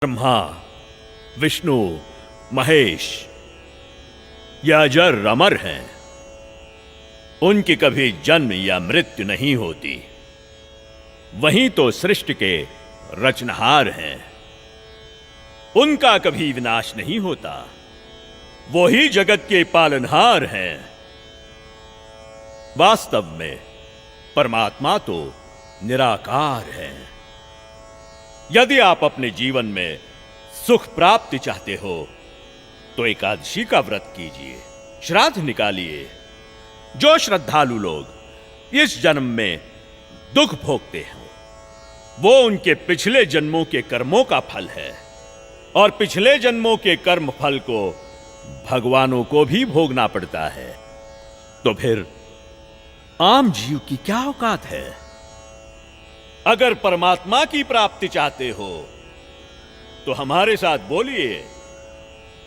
ब्रह्मा, विष्णु, महेश ये अजर अमर हैं। उनकी कभी जन्म या मृत्यु नहीं होती। वहीं तो सृष्टि के रचनहार हैं। उनका कभी विनाश नहीं होता। वो ही जगत के पालनहार हैं। वास्तव में परमात्मा तो निराकार है। यदि आप अपने जीवन में सुख प्राप्ति चाहते हो तो एकादशी का व्रत कीजिए, श्राद्ध निकालिए। जो श्रद्धालु लोग इस जन्म में दुख भोगते हैं वो उनके पिछले जन्मों के कर्मों का फल है, और पिछले जन्मों के कर्म फल को भगवानों को भी भोगना पड़ता है। तो फिर आम जीव की क्या औकात है? अगर परमात्मा की प्राप्ति चाहते हो तो हमारे साथ बोलिए,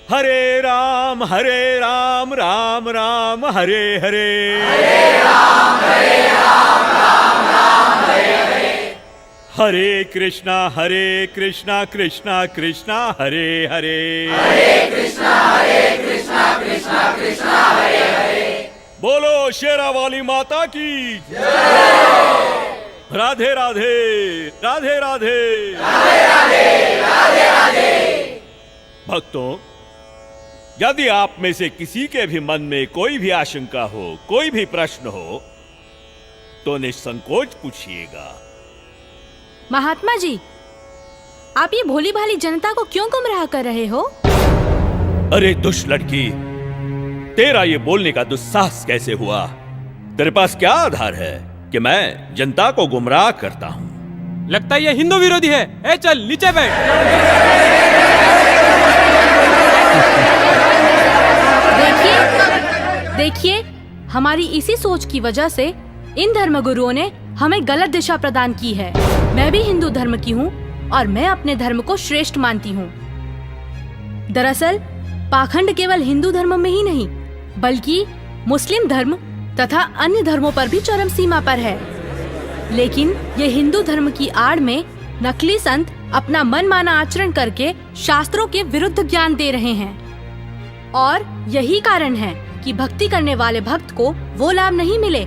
हरे राम राम राम हरे हरे, हरे राम राम राम हरे हरे, हरे कृष्णा कृष्णा कृष्णा हरे हरे, हरे कृष्णा कृष्णा कृष्णा हरे हरे। बोलो शेरा वाली माता की राधे राधे राधे राधे राधे राधे राधे राधे। भक्तों, यदि आप में से किसी के भी मन में कोई भी आशंका हो, कोई भी प्रश्न हो तो निसंकोच पूछिएगा। महात्मा जी, आप ये भोली भाली जनता को क्यों गुमराह कर रहे हो? अरे दुष्ट लड़की, तेरा ये बोलने का दुस्साहस कैसे हुआ? तेरे पास क्या आधार है कि मैं जनता को गुमराह करता हूँ? लगता है ये हिंदू विरोधी है। ए चल नीचे बैठ। देखिए, हमारी इसी सोच की वजह से इन धर्मगुरुओं ने हमें गलत दिशा प्रदान की है। मैं भी हिंदू धर्म की हूँ और मैं अपने धर्म को श्रेष्ठ मानती हूँ। दरअसल पाखंड केवल हिंदू धर्म में ही नहीं बल्कि मुस्लिम धर्म तथा अन्य धर्मों पर भी चरम सीमा पर है। लेकिन ये हिंदू धर्म की आड़ में नकली संत अपना मनमाना आचरण करके शास्त्रों के विरुद्ध ज्ञान दे रहे हैं, और यही कारण है कि भक्ति करने वाले भक्त को वो लाभ नहीं मिले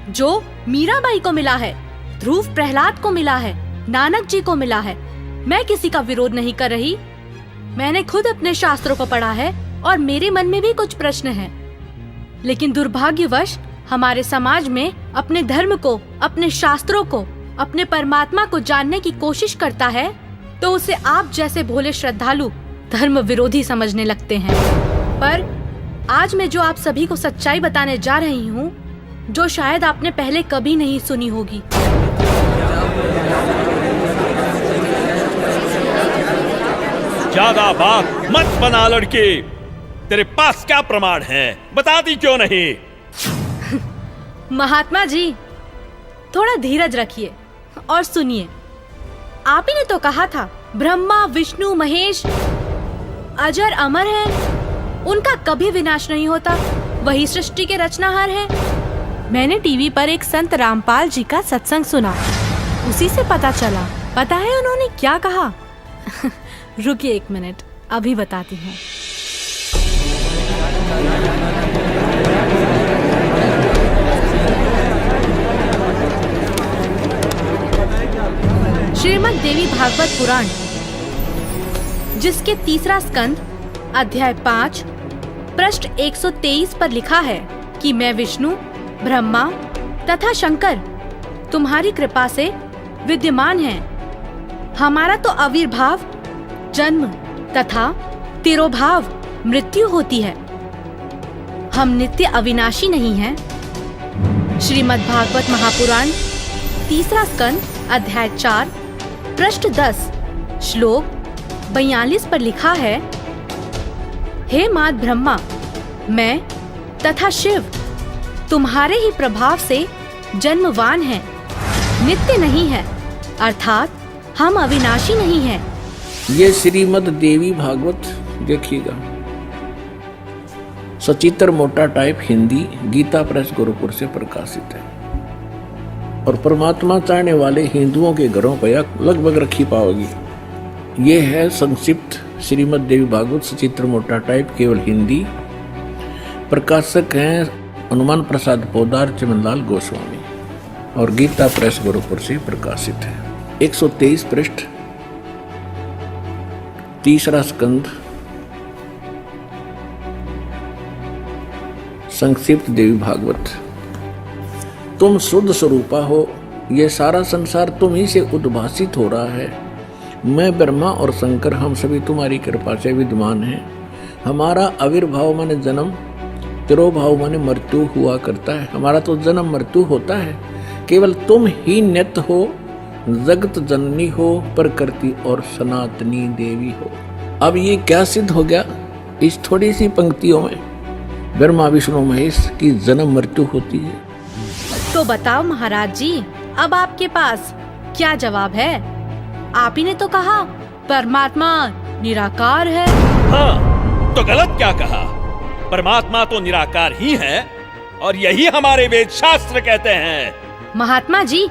जो मीराबाई को मिला है, ध्रुव प्रहलाद को मिला है, नानक जी को मिला है। मैं किसी का विरोध नहीं कर रही। मैंने खुद अपने शास्त्रों को पढ़ा है और मेरे मन में भी कुछ प्रश्न हैं। लेकिन दुर्भाग्यवश हमारे समाज में अपने धर्म को, अपने शास्त्रों को, अपने परमात्मा को जानने की कोशिश करता है तो उसे आप जैसे भोले श्रद्धालु धर्म विरोधी समझने लगते हैं। पर आज मैं जो आप सभी को सच्चाई बताने जा रही हूँ, जो शायद आपने पहले कभी नहीं सुनी होगी। ज्यादा बात मत बना लड़के। तेरे पास क्या प्रमाण है? बताती क्यों नहीं? महात्मा जी, थोड़ा धीरज रखिए और सुनिए। आप ही ने तो कहा था ब्रह्मा, विष्णु, महेश अजर अमर हैं, उनका कभी विनाश नहीं होता, वही सृष्टि के रचनाहार हैं। मैंने टीवी पर एक संत रामपाल जी का सत्संग सुना, उसी से पता चला। पता है उन्होंने क्या कहा? रुकिए एक मिनट, अभी बताती हूँ। श्रीमद् देवी भागवत पुराण, जिसके तीसरा स्कंद अध्याय 5 पृष्ठ 123 पर लिखा है कि मैं विष्णु, ब्रह्मा तथा शंकर तुम्हारी कृपा से विद्यमान हैं। हमारा तो आविर्भाव, जन्म तथा तिरोभाव मृत्यु होती है। हम नित्य अविनाशी नहीं हैं। श्रीमद् भागवत महापुराण तीसरा स्कंद अध्याय 4 पृष्ठ 10 श्लोक 42 पर लिखा है, हे मात ब्रह्मा, मैं तथा शिव तुम्हारे ही प्रभाव से जन्मवान हैं, नित्य नहीं है, अर्थात हम अविनाशी नहीं हैं। ये श्रीमद् देवी भागवत देखिएगा, सचित्र मोटा टाइप हिंदी, गीता प्रेस गोरखपुर से प्रकाशित है। और परमात्मा चाहने वाले हिंदुओं के घरों पर लगभग रखी पाओगी। ये है संक्षिप्त श्रीमद् देवी भागवत सचित्र मोटा टाइप, केवल हिंदी। प्रकाशक हैं हनुमान प्रसाद पोदार, चमनलाल गोस्वामी, और गीता प्रेस गोरखपुर से प्रकाशित है। 123 पृष्ठ, 3रा स्कंद, संक्षिप्त देवी भागवत। तुम शुद्ध स्वरूपा हो, यह सारा संसार तुम ही से उद्भासित हो रहा है। मैं ब्रह्मा और शंकर हम सभी तुम्हारी कृपा से विद्यमान हैं। हमारा आविर्भाव माने जन्म, तिरोभाव माने मृत्यु हुआ करता है। हमारा तो जन्म मृत्यु होता है, केवल तुम ही नित्य हो, जगत जननी हो, प्रकृति और सनातनी देवी हो। अब ये क्या सिद्ध हो गया इस थोड़ी सी पंक्तियों में? ब्रह्मा विष्णु महेश की जन्म मृत्यु होती है। तो बताओ महाराज जी, अब आपके पास क्या जवाब है? आप ही ने तो कहा परमात्मा निराकार है। हाँ, तो गलत क्या कहा? परमात्मा तो निराकार ही है, और यही हमारे वेद शास्त्र कहते हैं। महात्मा जी,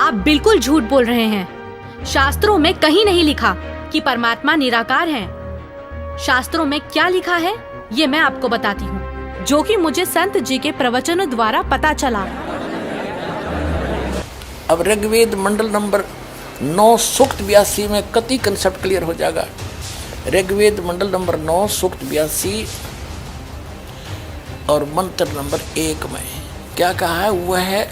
आप बिल्कुल झूठ बोल रहे हैं। शास्त्रों में कहीं नहीं लिखा कि परमात्मा निराकार है। शास्त्रों में क्या लिखा है ये मैं आपको बताती हूँ, जो कि मुझे संत जी के प्रवचनों द्वारा पता चला। अब ऋग्वेद मंडल नंबर 9 सूक्त 82 में कति कंसेप्ट क्लियर हो जाएगा। ऋग्वेद मंडल नंबर 9 सूक्त 82 और मंत्र नंबर 1 में क्या कहा है? वह है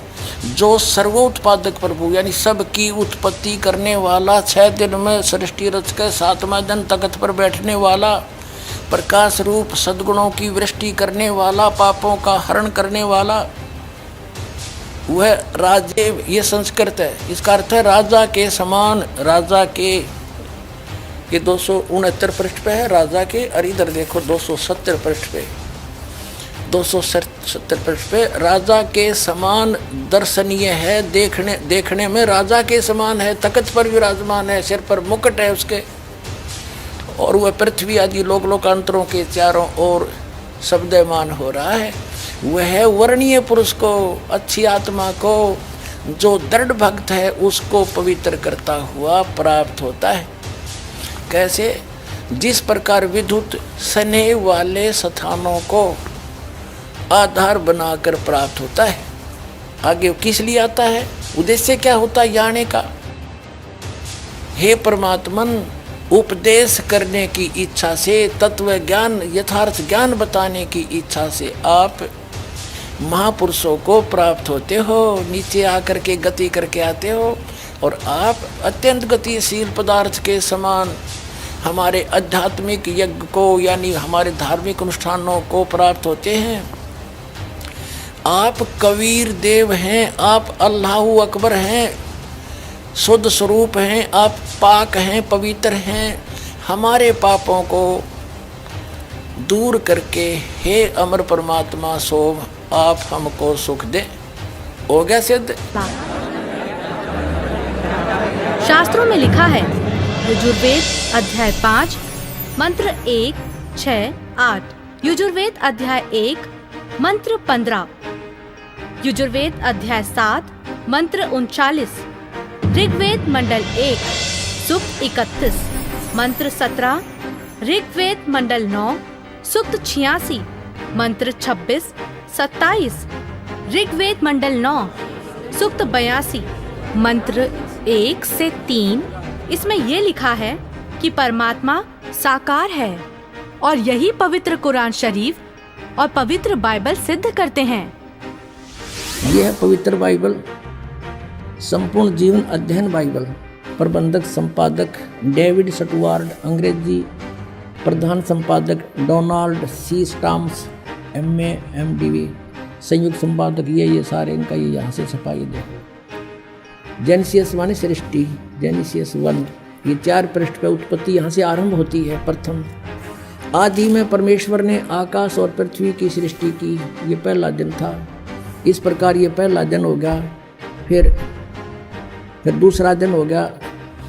जो सर्वोत्पादक प्रभु यानी सबकी उत्पत्ति करने वाला, 6 दिन में सृष्टि रच के 7वां दिन तख्त पर बैठने वाला, प्रकाश रूप सद्गुणों की वृष्टि करने वाला, पापों का हरण करने वाला, वह राजे, ये संस्कृत है। इसका अर्थ है राजा के समान। राजा के, ये 269 पृष्ठ पे है राजा के, और इधर देखो 270 पृष्ठ पे, 270 पृष्ठ पे राजा के समान दर्शनीय है। देखने में राजा के समान है, तख्त पर विराजमान है, सिर पर मुकुट है उसके, और वह पृथ्वी आदि लोकांतरों के चारों ओर शब्दमान हो रहा है। वह वर्णीय पुरुष को, अच्छी आत्मा को, जो दृढ़ भक्त है उसको पवित्र करता हुआ प्राप्त होता है। कैसे? जिस प्रकार विद्युत स्नेह वाले स्थानों को आधार बनाकर प्राप्त होता है। आगे किस लिए आता है? उद्देश्य क्या होता है आने का? हे परमात्मन, उपदेश करने की इच्छा से, तत्व ज्ञान, यथार्थ ज्ञान बताने की इच्छा से आप महापुरुषों को प्राप्त होते हो, नीचे आकर के गति करके आते हो, और आप अत्यंत गतिशील पदार्थ के समान हमारे आध्यात्मिक यज्ञ को यानी हमारे धार्मिक अनुष्ठानों को प्राप्त होते हैं। आप कबीर देव हैं, आप अल्लाहु अकबर हैं, शुद्ध स्वरूप हैं, आप पाक हैं, पवित्र हैं। हमारे पापों को दूर करके हे अमर परमात्मा सोम आप हमको सुख दे। हो गया सिद्ध। शास्त्रों में लिखा है, यजुर्वेद अध्याय 5 मंत्र 1, 6, 8, यजुर्वेद अध्याय 1 मंत्र 15, यजुर्वेद अध्याय 7 मंत्र 39, ऋग्वेद मंडल 1 सूक्त 31 मंत्र 17, ऋग्वेद मंडल 9 सूक्त 86 मंत्र 26, 27, ऋग्वेद मंडल 9 सूक्त 82 मंत्र 1 से 3। इसमें यह लिखा है कि परमात्मा साकार है, और यही पवित्र कुरान शरीफ और पवित्र बाइबल सिद्ध करते हैं। यह है पवित्र बाइबल, संपूर्ण जीवन अध्ययन बाइबल। प्रबंधक संपादक डेविड स्टुअर्ट, अंग्रेजी प्रधान संपादक डोनाल्ड सी स्टाम्स, MA MDV, संयुक्त संपादक ये सारे इनका ये यहाँ से छपाई दे। जेनेसिस माने सृष्टि, जेनेसिस 1, ये 4 पृष्ठ पे उत्पत्ति यहाँ से आरंभ होती है। प्रथम आदि में परमेश्वर ने आकाश और पृथ्वी की सृष्टि की, ये पहला दिन था। इस प्रकार ये पहला दिन हो गया। फिर दूसरा दिन हो गया,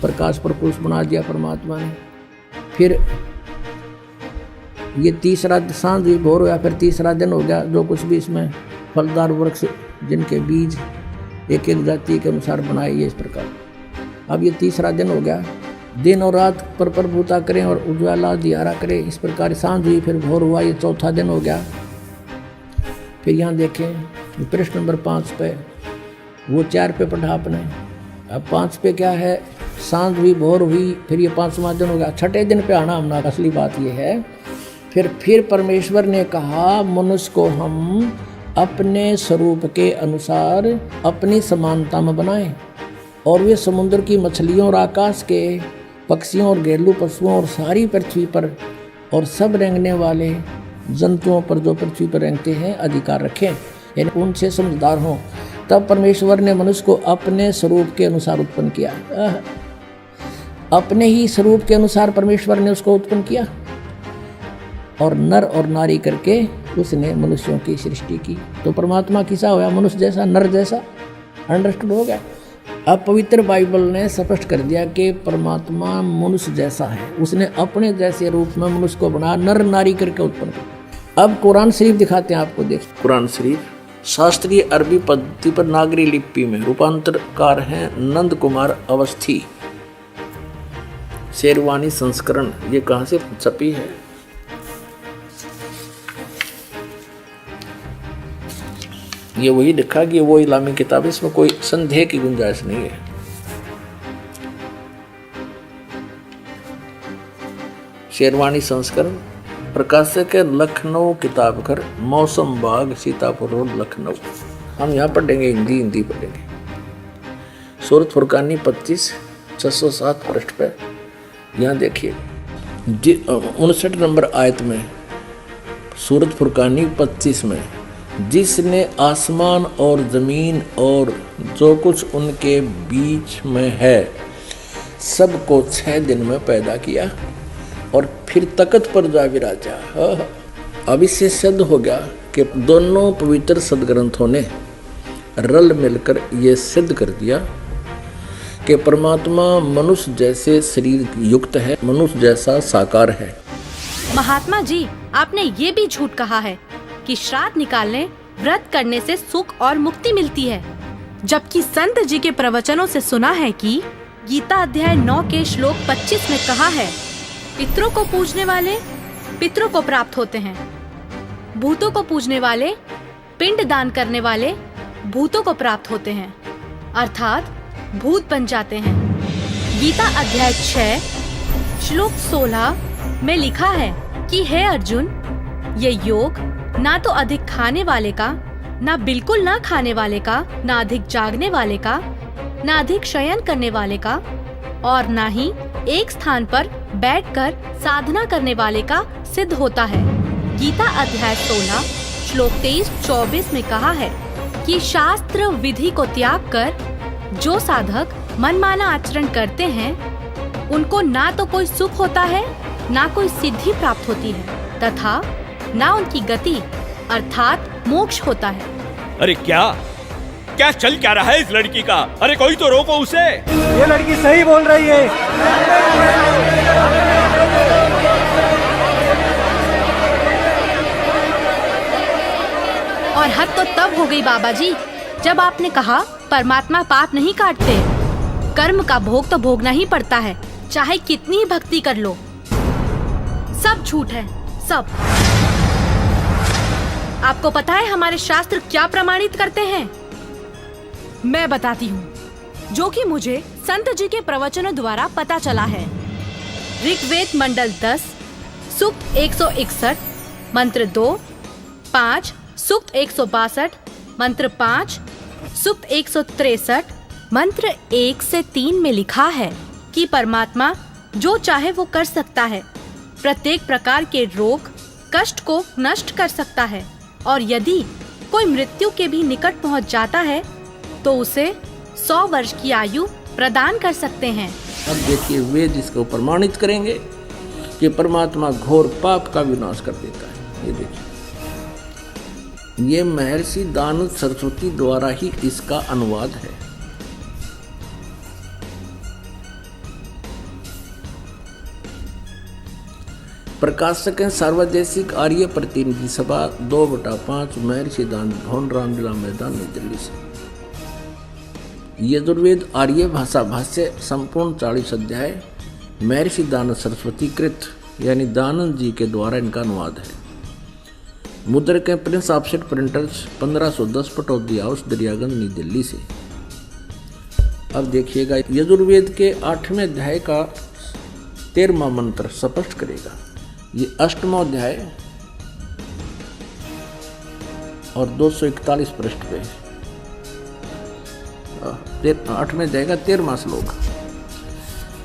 प्रकाश पर पुरुष बना दिया परमात्मा ने। फिर ये तीसरा सांझ भोर हो गया, फिर तीसरा दिन हो गया। जो कुछ भी इसमें फलदार वृक्ष जिनके बीज एक एक जाति के अनुसार बनाए, ये इस प्रकार। अब ये तीसरा दिन हो गया। दिन और रात पर प्रभुता करें और उज्ज्वला दियारा करें। इस प्रकार सांझ हुई, फिर भोर हुआ, ये चौथा दिन हो गया। फिर यहाँ देखें प्रश्न नंबर 5 पे, वो 4 पे पढ़ा आपने, अब 5 पे क्या है, सांझ हुई, भोर हुई, फिर ये 5वां दिन हो गया। छठे दिन पे आना हमने, असली बात ये है। फिर परमेश्वर ने कहा मनुष्य को हम अपने स्वरूप के अनुसार अपनी समानता में बनाएं, और वे समुद्र की मछलियों और आकाश के पक्षियों और घरेलू पशुओं और सारी पृथ्वी पर और सब रेंगने वाले जंतुओं पर जो पृथ्वी पर रेंगते हैं अधिकार रखें, यानी उनसे समझदार हों। तब परमेश्वर ने मनुष्य को अपने स्वरूप के अनुसार उत्पन्न किया। अपने ही स्वरूप के अनुसार परमेश्वर ने उसको उत्पन्न किया, और नर और नारी करके उसने मनुष्यों की सृष्टि की। तो परमात्मा किसा होया, मनुष्य जैसा, नर जैसा। अंडरस्टूड हो गया। अब पवित्र बाइबल ने स्पष्ट कर दिया कि परमात्मा मनुष्य जैसा है, उसने अपने जैसे रूप में मनुष्य को बनाया, नर नारी करके उत्पन्न किया। अब कुरान शरीफ दिखाते हैं आपको, देख कुरान शरीफ शास्त्रीय अरबी पद्धति पर नागरी लिपि में रूपांतरकार हैं नंद कुमार अवस्थी, शेरवानी संस्करण। ये कहाँ से छपी है? ये वही लिखा कि वो इस्लामी किताब, इसमें कोई संदेह की गुंजाइश नहीं है। शेरवानी संस्करण, प्रकाशक है लखनऊ किताब घर, मौसम बाग, सीतापुर रोड, लखनऊ। हम यहाँ पढ़ेंगे, हिंदी पढ़ेंगे। सूरत फुरकानी 25 607 पृष्ठ पर यहाँ देखिए 59 नंबर आयत में, सूरत फुरकानी 25 में, जिसने आसमान और जमीन और जो कुछ उनके बीच में है सबको 6 दिन में पैदा किया और फिर तख्त पर जा विराजा। अब इससे सिद्ध हो गया कि दोनों पवित्र सदग्रंथों ने रल मिलकर ये सिद्ध कर दिया कि परमात्मा मनुष्य जैसे शरीर युक्त है, मनुष्य जैसा साकार है। महात्मा जी, आपने ये भी झूठ कहा है कि श्राद्ध निकालने, व्रत करने से सुख और मुक्ति मिलती है, जबकि संत जी के प्रवचनों से सुना है कि गीता अध्याय 9 के श्लोक 25 में कहा है, पितरों को पूजने वाले पितरों को प्राप्त होते हैं, भूतों को पूजने वाले, पिंड दान करने वाले भूतों को प्राप्त होते हैं, अर्थात भूत बन जाते हैं। गीता अध्याय 6 श्लोक 16 में लिखा है कि हे अर्जुन, ये योग ना तो अधिक खाने वाले का, ना बिल्कुल ना खाने वाले का, ना अधिक जागने वाले का, ना अधिक शयन करने वाले का, और ना ही एक स्थान पर बैठकर साधना करने वाले का सिद्ध होता है। गीता अध्याय 16 श्लोक 23-24 में कहा है कि शास्त्र विधि को त्याग कर जो साधक मनमाना आचरण करते हैं, उनको ना तो कोई सुख होता है, ना कोई सिद्धि प्राप्त होती है, तथा ना उनकी गति अर्थात मोक्ष होता है। अरे क्या चल क्या रहा है इस लड़की का? अरे कोई तो रोको उसे। ये लड़की सही बोल रही है। और हद तो तब हो गई बाबा जी, जब आपने कहा परमात्मा पाप नहीं काटते, कर्म का भोग तो भोगना ही पड़ता है, चाहे कितनी ही भक्ति कर लो। सब झूठ है, सब। आपको पता है हमारे शास्त्र क्या प्रमाणित करते हैं? मैं बताती हूँ, जो कि मुझे संत जी के प्रवचनों द्वारा पता चला है। ऋग्वेद मंडल 10 सूक्त 161 मंत्र 2, 5 सूक्त 162 मंत्र 5, सूक्त 163 मंत्र 1 से 3 में लिखा है कि परमात्मा जो चाहे वो कर सकता है, प्रत्येक प्रकार के रोग कष्ट को नष्ट कर सकता है, और यदि कोई मृत्यु के भी निकट पहुंच जाता है तो उसे 100 वर्ष की आयु प्रदान कर सकते हैं। अब देखिए वेद इसको प्रमाणित करेंगे कि परमात्मा घोर पाप का विनाश कर देता है। ये देखिए, ये महर्षि दानव सरस्वती द्वारा ही इसका अनुवाद है। प्रकाशक हैं सार्वदेशिक आर्य प्रतिनिधि सभा 2/5 महर्षि दानव भवन रामलीला मैदान नई दिल्ली से। यजुर्वेद आर्य भाषा भाष्य संपूर्ण 40 अध्याय महर्षि दानंद सरस्वती कृत यानी दानंद जी के द्वारा इनका अनुवाद है। मुद्रक है Prince offset printers 1510 Pataudi house Daryaganj नई दिल्ली से। अब देखिएगा यजुर्वेद के 8वें अध्याय का 13वां मंत्र स्पष्ट करेगा। ये 8वां अध्याय और 241 पृष्ठ पे 8वें अध्याय का 13वां श्लोक।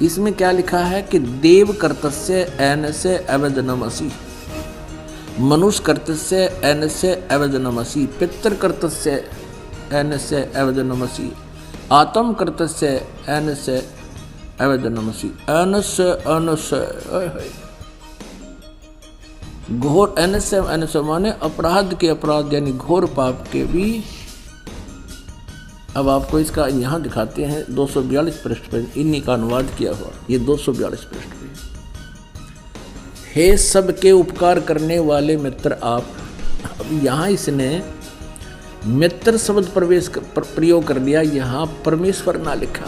इसमें क्या लिखा है कि देव कर्तस्य एनस्य अवजनमसि, मनुष्य कर्तस्य एनस्य अवजनमसि, पितृ कर्तस्य एनस्य अवजनमसि, आत्म कर्तस्य एनस्य अवजनमसि। एनस्य एनस्य घोर, एनस्य एनस्य माने अपराध के अपराध यानी घोर पाप के भी। अब आपको इसका यहाँ दिखाते हैं 242 पृष्ठ पर इन्हीं का अनुवाद किया हुआ। ये 242 पृष्ठ पे। हे सबके उपकार करने वाले मित्र आप। अब यहाँ इसने मित्र शब्द प्रयोग कर लिया, यहाँ परमेश्वर ना लिखा,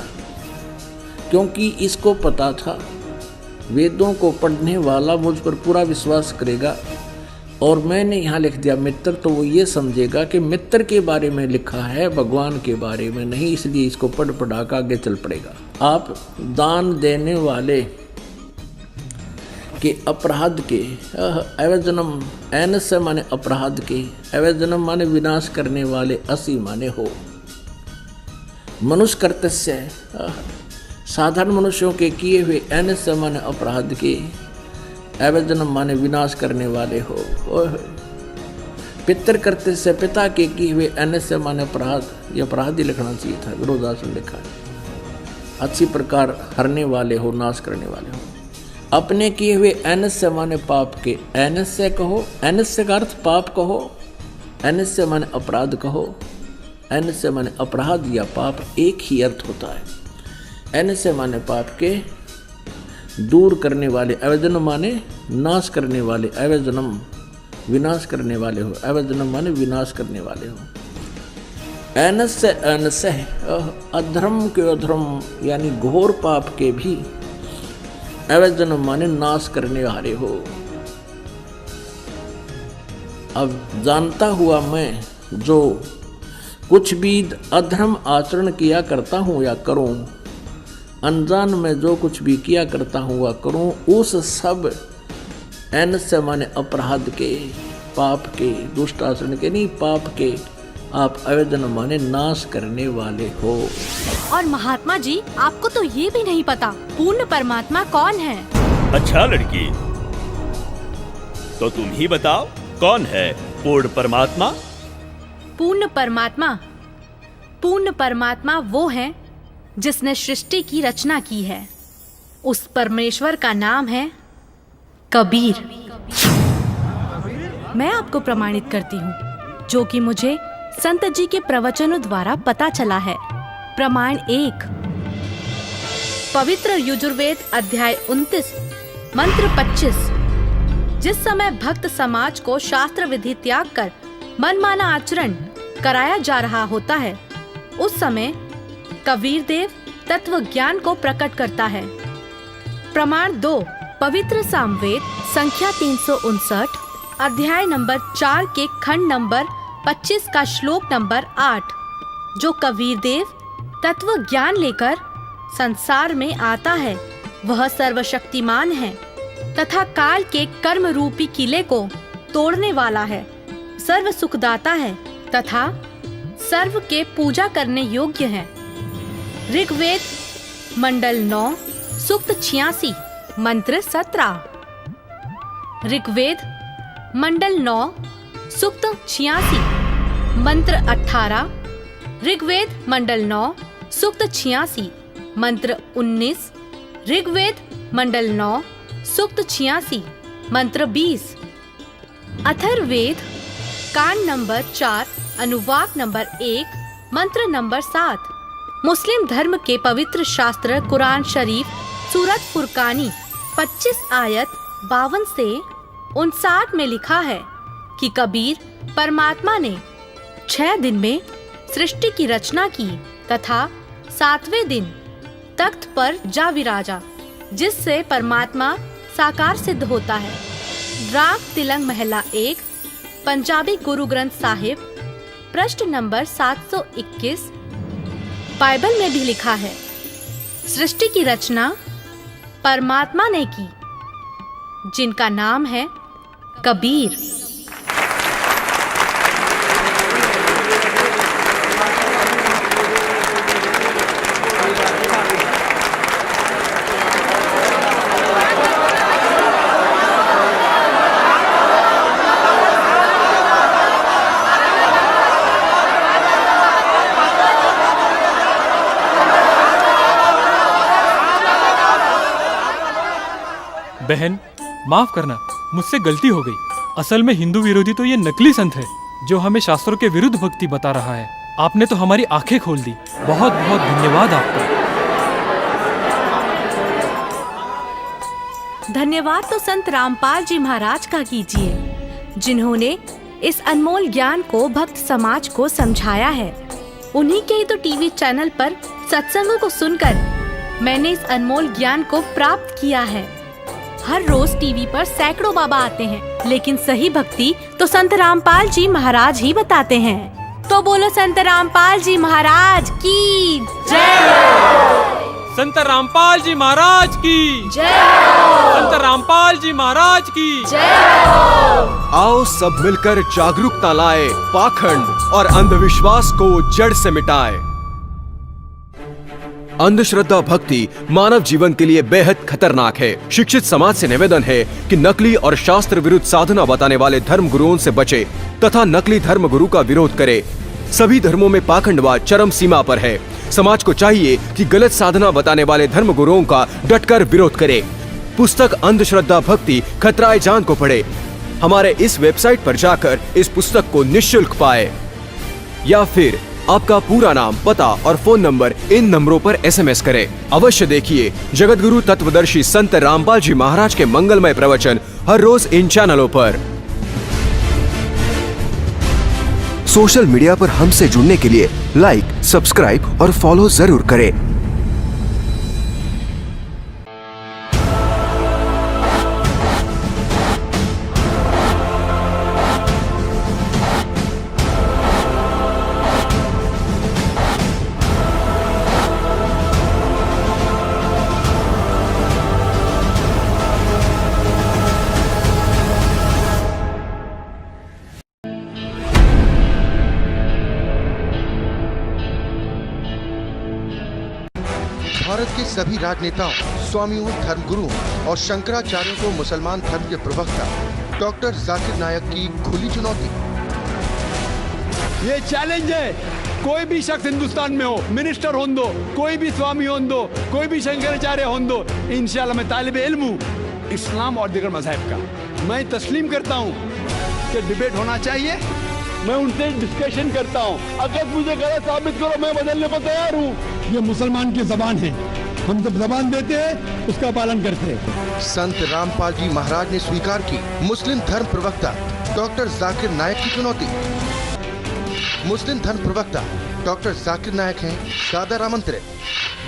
क्योंकि इसको पता था वेदों को पढ़ने वाला मुझ पर पूरा विश्वास करेगा, और मैंने यहाँ लिख दिया मित्र, तो वो ये समझेगा कि मित्र के बारे में लिखा है, भगवान के बारे में नहीं, इसलिए इसको पढ़ पढ़ा कर आगे चल पड़ेगा। आप दान देने वाले के अपराध के, अवजनम एनस्य माने अपराध के, अवजनम माने विनाश करने वाले, असी माने हो, मनुष्य कर्तस्य साधारण मनुष्यों के किए हुए, एनस्य माने अपराध के, अवजनम माने विनाश करने वाले हो। पितृ कर्तव्य से पिता के किए हुए, एनस्य माने अपराध, ये अपराध ही लिखना चाहिए था, विरोधासन लिखा है। अच्छी प्रकार हरने वाले हो, नाश करने वाले हो। अपने किए हुए, एनस्य माने पाप के, एनस्य कहो, एनस्य का अर्थ पाप कहो, एनस्य माने अपराध कहो, एनस्य माने अपराध या पाप एक ही अर्थ होता है। एनस्य माने पाप के दूर करने वाले, अवजनम माने नाश करने वाले, अवजनम विनाश करने वाले हो, अवजनम माने विनाश करने वाले हो। एनस्य एनस्य अधर्म के अधर्म यानी घोर पाप के भी, अवजनम माने नाश करने वाले हो। अब जानता हुआ मैं जो कुछ भी अधर्म आचरण किया करता हूँ या करूँ, अनजान में जो कुछ भी किया करता हूँ वह करूँ, उस सब एनस्य माने अपराध के, पाप के, दुष्ट आचरण के नहीं, पाप के आप अवजन माने नाश करने वाले हो। और महात्मा जी, आपको तो ये भी नहीं पता पूर्ण परमात्मा कौन है। अच्छा लड़की, तो तुम ही बताओ कौन है पूर्ण परमात्मा? पूर्ण परमात्मा वो है जिसने सृष्टि की रचना की है। उस परमेश्वर का नाम है कबीर। मैं आपको प्रमाणित करती हूँ, जो कि मुझे संत जी के प्रवचनों द्वारा पता चला है। प्रमाण 1, पवित्र यजुर्वेद अध्याय 29 मंत्र 25। जिस समय भक्त समाज को शास्त्र विधि त्याग कर मनमाना आचरण कराया जा रहा होता है, उस समय कबीर देव तत्व ज्ञान को प्रकट करता है। प्रमाण 2, पवित्र सामवेद संख्या 359 अध्याय नंबर 4 के खंड नंबर 25 का श्लोक नंबर 8, जो कबीर देव तत्व ज्ञान लेकर संसार में आता है, वह सर्वशक्तिमान है तथा काल के कर्म रूपी किले को तोड़ने वाला है, सर्व सुखदाता है तथा सर्व के पूजा करने योग्य है। ऋग्वेद मंडल 9 सूक्त 86 मंत्र 17। ऋग्वेद मंडल 9 सूक्त 86 मंत्र 18। ऋग्वेद मंडल 9 सूक्त 86 मंत्र 19। ऋग्वेद मंडल 9 सूक्त 86 मंत्र 20। अथर्ववेद कांड नंबर 4 अनुवाक नंबर 1 मंत्र नंबर 7। मुस्लिम धर्म के पवित्र शास्त्र कुरान शरीफ सूरत फुरकानी 25 आयत 52 से 59 में लिखा है कि कबीर परमात्मा ने 6 दिन में सृष्टि की रचना की तथा 7वें दिन तख्त पर जा विराजा। जिससे परमात्मा साकार सिद्ध होता है। राग तिलंग महला 1, पंजाबी गुरु ग्रंथ साहिब, पृष्ठ नंबर 721। बाइबल में भी लिखा है, सृष्टि की रचना परमात्मा ने की, जिनका नाम है कबीर। बहन माफ करना, मुझसे गलती हो गई। असल में हिंदू विरोधी तो ये नकली संत है जो हमें शास्त्रों के विरुद्ध भक्ति बता रहा है। आपने तो हमारी आंखें खोल दी। बहुत बहुत धन्यवाद आपका। धन्यवाद तो संत रामपाल जी महाराज का कीजिए, जिन्होंने इस अनमोल ज्ञान को भक्त समाज को समझाया है। उन्हीं के ही तो टीवी चैनल पर सत्संगों को सुनकर मैंने इस अनमोल ज्ञान को प्राप्त किया है। हर रोज टीवी पर सैकड़ों बाबा आते हैं, लेकिन सही भक्ति तो संत रामपाल जी महाराज ही बताते हैं। तो बोलो संत रामपाल जी महाराज की जय। संत रामपाल जी महाराज की जय। संत रामपाल जी महाराज की जय। आओ सब मिलकर जागरूकता लाए, पाखंड और अंधविश्वास को जड़ से मिटाए। अंधश्रद्धा भक्ति मानव जीवन के लिए बेहद खतरनाक है। शिक्षित समाज से निवेदन है कि नकली और शास्त्र विरुद्ध साधना बताने वाले धर्म गुरुओं से बचे तथा नकली धर्म गुरु का विरोध करे। सभी धर्मों में पाखंडवाद चरम सीमा पर है। समाज को चाहिए कि गलत साधना बताने वाले धर्म गुरुओं का डटकर विरोध करे। पुस्तक अंधश्रद्धा भक्ति खतराए जान को पढ़े। हमारे इस वेबसाइट पर जाकर इस पुस्तक को निःशुल्क पाए, या फिर आपका पूरा नाम, पता और फोन नंबर इन नंबरों पर SMS करें। अवश्य देखिए जगतगुरु तत्वदर्शी संत रामपाल जी महाराज के मंगलमय प्रवचन हर रोज इन चैनलों पर। सोशल मीडिया पर हमसे जुड़ने के लिए लाइक, सब्सक्राइब और फॉलो जरूर करें। भारत के सभी राजनेताओं, स्वामियों, धर्मगुरुओं और शंकराचार्यों को मुसलमान धर्म के प्रवक्ता डॉक्टर जाकिर नायक की खुली चुनौती। ये चैलेंज है, कोई भी शख्स हिंदुस्तान में हो, मिनिस्टर हों दो, कोई भी स्वामी हों दो, कोई भी शंकराचार्य हों दो, इंशाल्लाह मैं तालिबे इल्म हूँ इस्लाम और दीगर मज़हब का। मैं तस्लीम करता हूँ कि डिबेट होना चाहिए। मैं उनसे डिस्कशन करता हूँ, अगर मुझे गलत साबित करो मैं बदलने को तैयार हूँ। ये मुसलमान की जबान है, हम जब जबान देते हैं उसका पालन करते हैं। संत रामपाल जी महाराज ने स्वीकार की मुस्लिम धर्म प्रवक्ता डॉक्टर जाकिर नायक की चुनौती। मुस्लिम धर्म प्रवक्ता डॉक्टर जाकिर नायक हैं सादर आमंत्रित,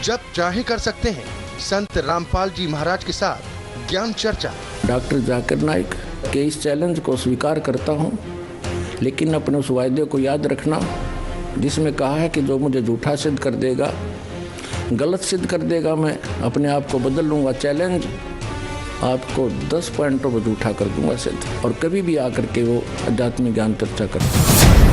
जब चाहे कर सकते हैं संत रामपाल जी महाराज के साथ ज्ञान चर्चा। डॉक्टर जाकिर नायक के इस चैलेंज को स्वीकार करता हूँ, लेकिन अपने उस वायदे को याद रखना जिसमें कहा है कि जो मुझे झूठा सिद्ध कर देगा, गलत सिद्ध कर देगा, मैं अपने आप को बदल लूँगा। चैलेंज, आपको 10 पॉइंटों पर झूठा कर दूंगा सिद्ध, और कभी भी आकर के वो आध्यात्मिक ज्ञान चर्चा कर।